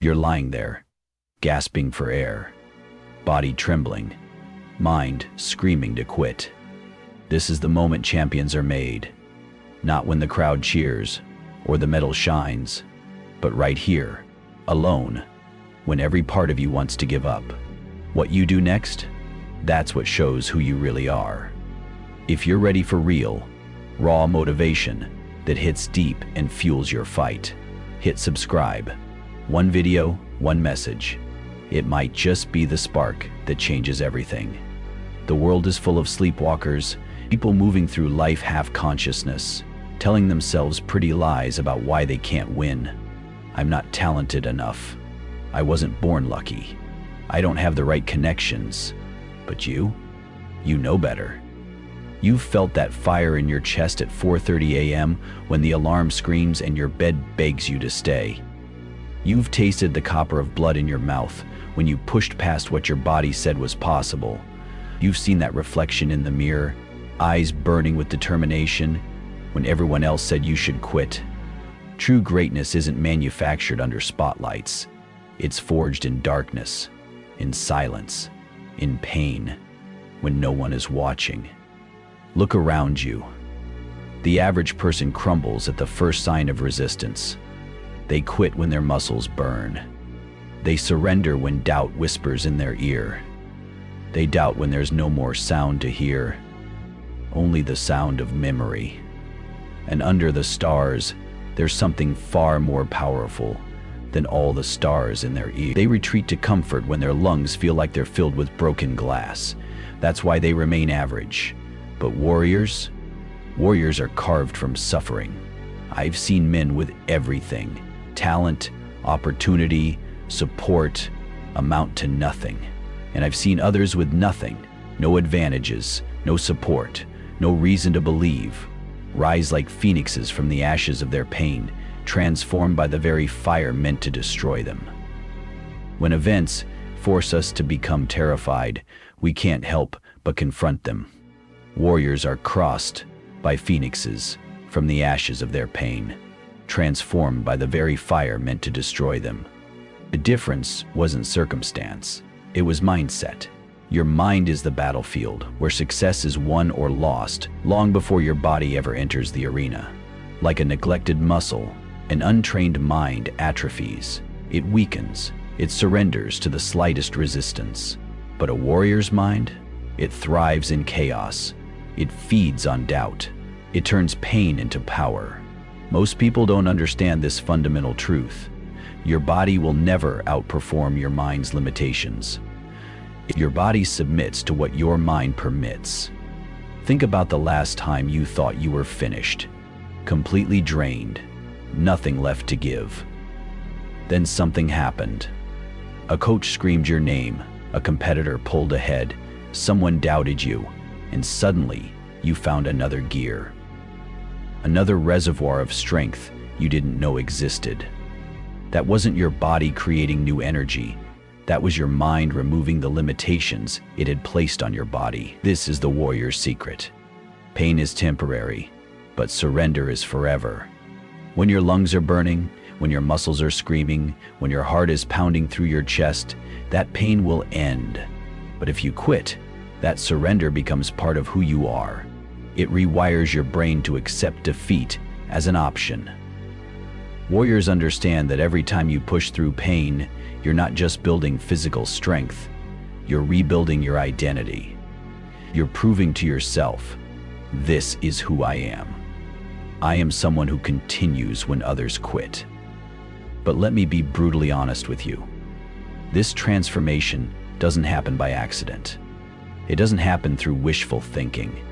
You're lying there, gasping for air, body trembling, mind screaming to quit. This is the moment champions are made, not when the crowd cheers or the medal shines, but right here, alone, when every part of you wants to give up. What you do next, that's what shows who you really are. If you're ready for real, raw motivation that hits deep and fuels your fight, hit subscribe. One video, one message. It might just be the spark that changes everything. The world is full of sleepwalkers, people moving through life half-consciousness, telling themselves pretty lies about why they can't win. I'm not talented enough. I wasn't born lucky. I don't have the right connections. But you know better. You've felt that fire in your chest at 4:30 a.m. when the alarm screams and your bed begs you to stay. You've tasted the copper of blood in your mouth when you pushed past what your body said was possible. You've seen that reflection in the mirror, eyes burning with determination, when everyone else said you should quit. True greatness isn't manufactured under spotlights. It's forged in darkness, in silence, in pain, when no one is watching. Look around you. The average person crumbles at the first sign of resistance. They quit when their muscles burn. They surrender when doubt whispers in their ear. They doubt when there's no more sound to hear, only the sound of memory. And under the stars, there's something far more powerful than all the stars in their ear. They retreat to comfort when their lungs feel like they're filled with broken glass. That's why they remain average. But warriors are carved from suffering. I've seen men with everything, talent, opportunity, support, amount to nothing. And I've seen others with nothing, no advantages, no support, no reason to believe, rise like phoenixes from the ashes of their pain, transformed by the very fire meant to destroy them. When events force us to become terrified, we can't help but confront them. Warriors are crossed by phoenixes from the ashes of their pain, transformed by the very fire meant to destroy them. The difference wasn't circumstance, it was mindset. Your mind is the battlefield where success is won or lost long before your body ever enters the arena. Like a neglected muscle, an untrained mind atrophies. It weakens, it surrenders to the slightest resistance. But a warrior's mind, it thrives in chaos. It feeds on doubt. It turns pain into power. Most people don't understand this fundamental truth. Your body will never outperform your mind's limitations. Your body submits to what your mind permits. Think about the last time you thought you were finished, completely drained, nothing left to give. Then something happened. A coach screamed your name, a competitor pulled ahead, someone doubted you, and suddenly you found another gear. Another reservoir of strength you didn't know existed. That wasn't your body creating new energy. That was your mind removing the limitations it had placed on your body. This is the warrior's secret. Pain is temporary, but surrender is forever. When your lungs are burning, when your muscles are screaming, when your heart is pounding through your chest, that pain will end. But if you quit, that surrender becomes part of who you are. It rewires your brain to accept defeat as an option. Warriors understand that every time you push through pain, you're not just building physical strength, you're rebuilding your identity. You're proving to yourself, this is who I am. I am someone who continues when others quit. But let me be brutally honest with you. This transformation doesn't happen by accident. It doesn't happen through wishful thinking.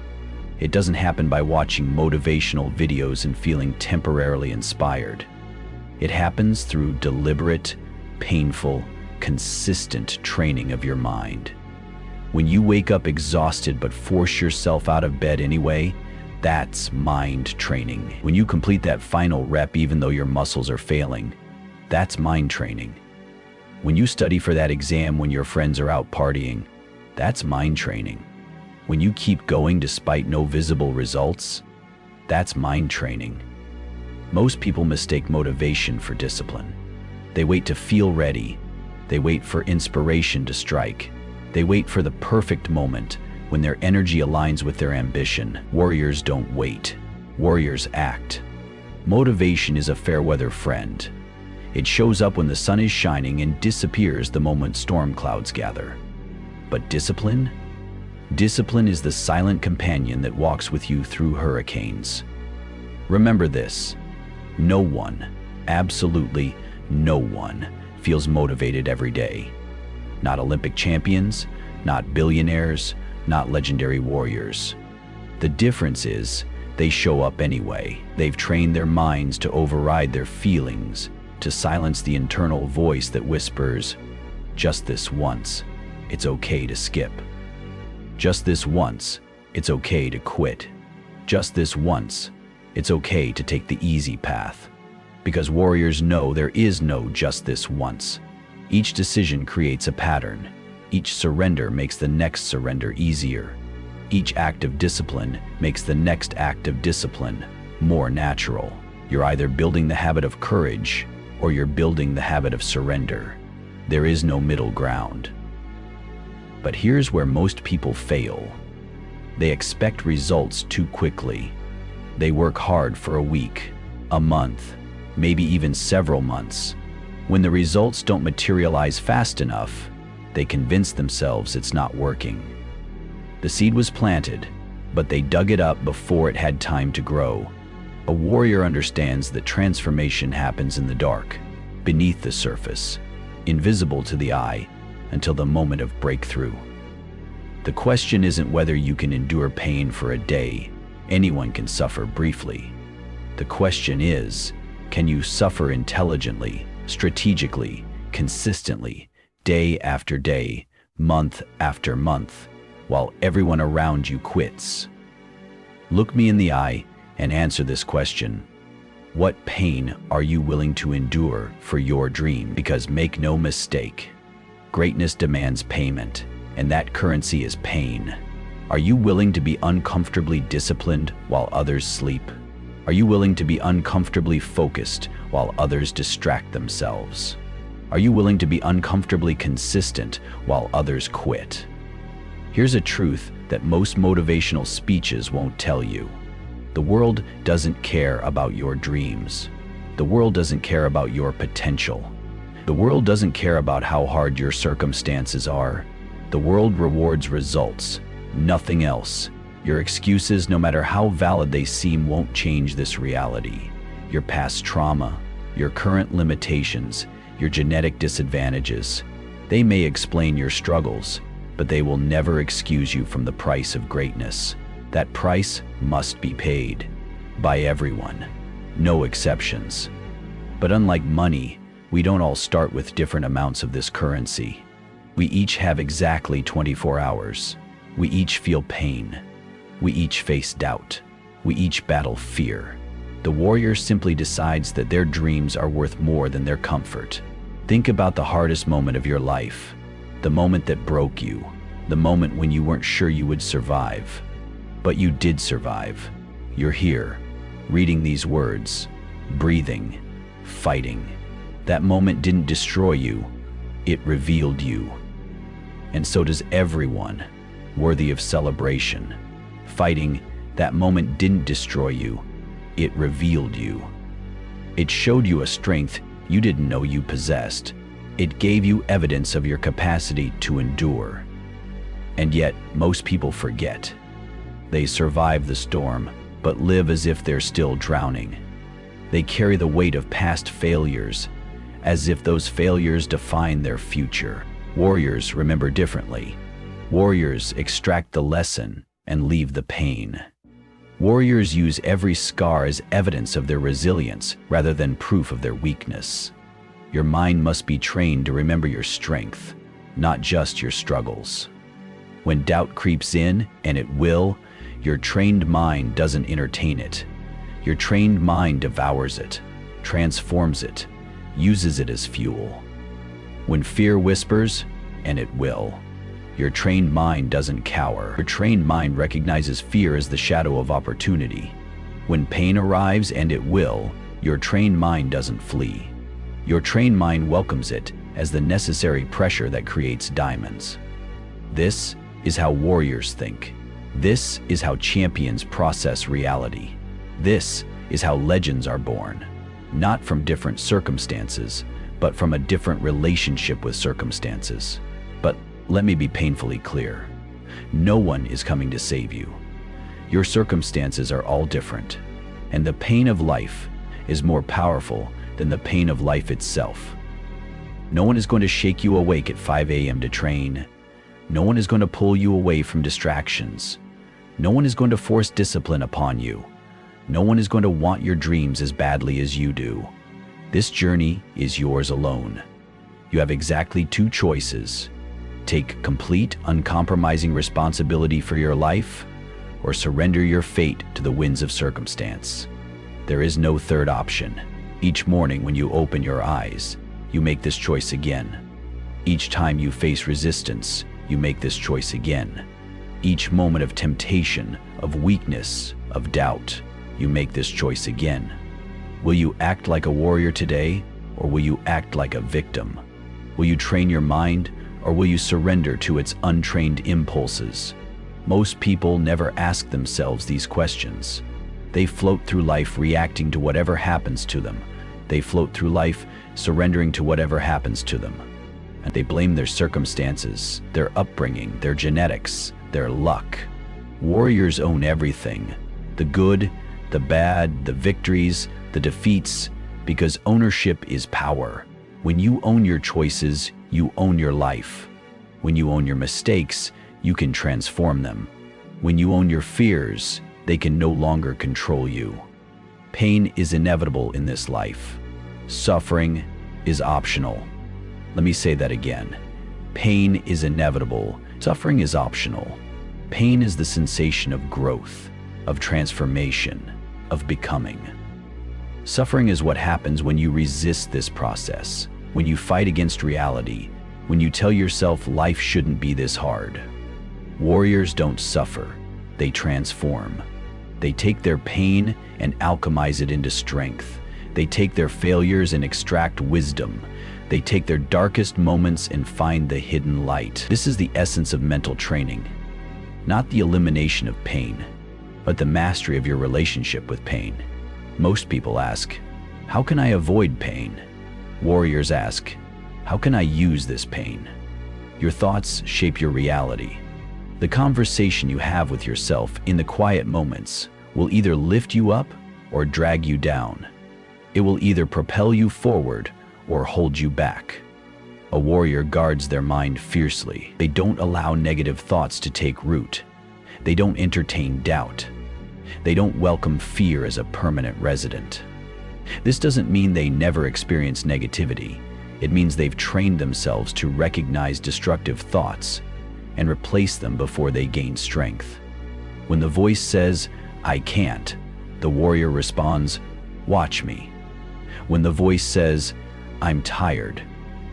It doesn't happen by watching motivational videos and feeling temporarily inspired. It happens through deliberate, painful, consistent training of your mind. When you wake up exhausted but force yourself out of bed anyway, that's mind training. When you complete that final rep even though your muscles are failing, that's mind training. When you study for that exam when your friends are out partying, that's mind training. When you keep going despite no visible results, that's mind training. Most people mistake motivation for discipline. They wait to feel ready. They wait for inspiration to strike. They wait for the perfect moment when their energy aligns with their ambition. Warriors don't wait. Warriors act. Motivation is a fair-weather friend. It shows up when the sun is shining and disappears the moment storm clouds gather. But discipline? Discipline is the silent companion that walks with you through hurricanes. Remember this: no one, absolutely no one, feels motivated every day. Not Olympic champions, not billionaires, not legendary warriors. The difference is, they show up anyway. They've trained their minds to override their feelings, to silence the internal voice that whispers, "Just this once, it's okay to skip. Just this once, it's okay to quit. Just this once, it's okay to take the easy path." Because warriors know there is no just this once. Each decision creates a pattern. Each surrender makes the next surrender easier. Each act of discipline makes the next act of discipline more natural. You're either building the habit of courage or you're building the habit of surrender. There is no middle ground. But here's where most people fail. They expect results too quickly. They work hard for a week, a month, maybe even several months. When the results don't materialize fast enough, they convince themselves it's not working. The seed was planted, but they dug it up before it had time to grow. A warrior understands that transformation happens in the dark, beneath the surface, invisible to the eye, until the moment of breakthrough. The question isn't whether you can endure pain for a day. Anyone can suffer briefly. The question is, can you suffer intelligently, strategically, consistently, day after day, month after month, while everyone around you quits? Look me in the eye and answer this question. What pain are you willing to endure for your dream? Because make no mistake, greatness demands payment, and that currency is pain. Are you willing to be uncomfortably disciplined while others sleep? Are you willing to be uncomfortably focused while others distract themselves? Are you willing to be uncomfortably consistent while others quit? Here's a truth that most motivational speeches won't tell you. The world doesn't care about your dreams. The world doesn't care about your potential. The world doesn't care about how hard your circumstances are. The world rewards results, nothing else. Your excuses, no matter how valid they seem, won't change this reality. Your past trauma, your current limitations, your genetic disadvantages, they may explain your struggles, but they will never excuse you from the price of greatness. That price must be paid by everyone, no exceptions. But unlike money, we don't all start with different amounts of this currency. We each have exactly 24 hours. We each feel pain. We each face doubt. We each battle fear. The warrior simply decides that their dreams are worth more than their comfort. Think about the hardest moment of your life, the moment that broke you, the moment when you weren't sure you would survive. But you did survive. You're here, reading these words, breathing, fighting. That moment didn't destroy you, it revealed you. And so does everyone, worthy of celebration. Fighting, that moment didn't destroy you, it revealed you. It showed you a strength you didn't know you possessed. It gave you evidence of your capacity to endure. And yet, most people forget. They survive the storm, but live as if they're still drowning. They carry the weight of past failures, as if those failures define their future. Warriors remember differently. Warriors extract the lesson and leave the pain. Warriors use every scar as evidence of their resilience rather than proof of their weakness. Your mind must be trained to remember your strength, not just your struggles. When doubt creeps in, and it will, your trained mind doesn't entertain it. Your trained mind devours it, transforms it, uses it as fuel. When fear whispers, and it will, your trained mind doesn't cower. Your trained mind recognizes fear as the shadow of opportunity. When pain arrives, and it will, your trained mind doesn't flee. Your trained mind welcomes it as the necessary pressure that creates diamonds. This is how warriors think. This is how champions process reality. This is how legends are born, not from different circumstances, but from a different relationship with circumstances. But let me be painfully clear. No one is coming to save you. Your circumstances are all different, and the pain of life is more powerful than the pain of life itself. No one is going to shake you awake at 5 a.m. to train. No one is going to pull you away from distractions. No one is going to force discipline upon you. No one is going to want your dreams as badly as you do. This journey is yours alone. You have exactly two choices. Take complete, uncompromising responsibility for your life, or surrender your fate to the winds of circumstance. There is no third option. Each morning when you open your eyes, you make this choice again. Each time you face resistance, you make this choice again. Each moment of temptation, of weakness, of doubt, you make this choice again. Will you act like a warrior today, or will you act like a victim? Will you train your mind, or will you surrender to its untrained impulses? Most people never ask themselves these questions. They float through life reacting to whatever happens to them. They float through life surrendering to whatever happens to them. And they blame their circumstances, their upbringing, their genetics, their luck. Warriors own everything. The good, the bad, the victories, the defeats, because ownership is power. When you own your choices, you own your life. When you own your mistakes, you can transform them. When you own your fears, they can no longer control you. Pain is inevitable in this life. Suffering is optional. Let me say that again. Pain is inevitable. Suffering is optional. Pain is the sensation of growth, of transformation, of becoming. Suffering is what happens when you resist this process, when you fight against reality, when you tell yourself life shouldn't be this hard. Warriors don't suffer, they transform. They take their pain and alchemize it into strength. They take their failures and extract wisdom. They take their darkest moments and find the hidden light. This is the essence of mental training. Not the elimination of pain, but the mastery of your relationship with pain. Most people ask, how can I avoid pain? Warriors ask, how can I use this pain? Your thoughts shape your reality. The conversation you have with yourself in the quiet moments will either lift you up or drag you down. It will either propel you forward or hold you back. A warrior guards their mind fiercely. They don't allow negative thoughts to take root. They don't entertain doubt. They don't welcome fear as a permanent resident. This doesn't mean they never experience negativity. It means they've trained themselves to recognize destructive thoughts and replace them before they gain strength. When the voice says, I can't, the warrior responds, watch me. When the voice says, I'm tired,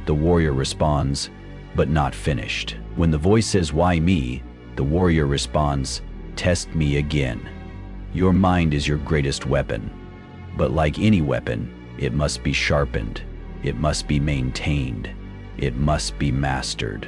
the warrior responds, but not finished. When the voice says, why me, the warrior responds, test me again. Your mind is your greatest weapon, but like any weapon, it must be sharpened, it must be maintained, it must be mastered.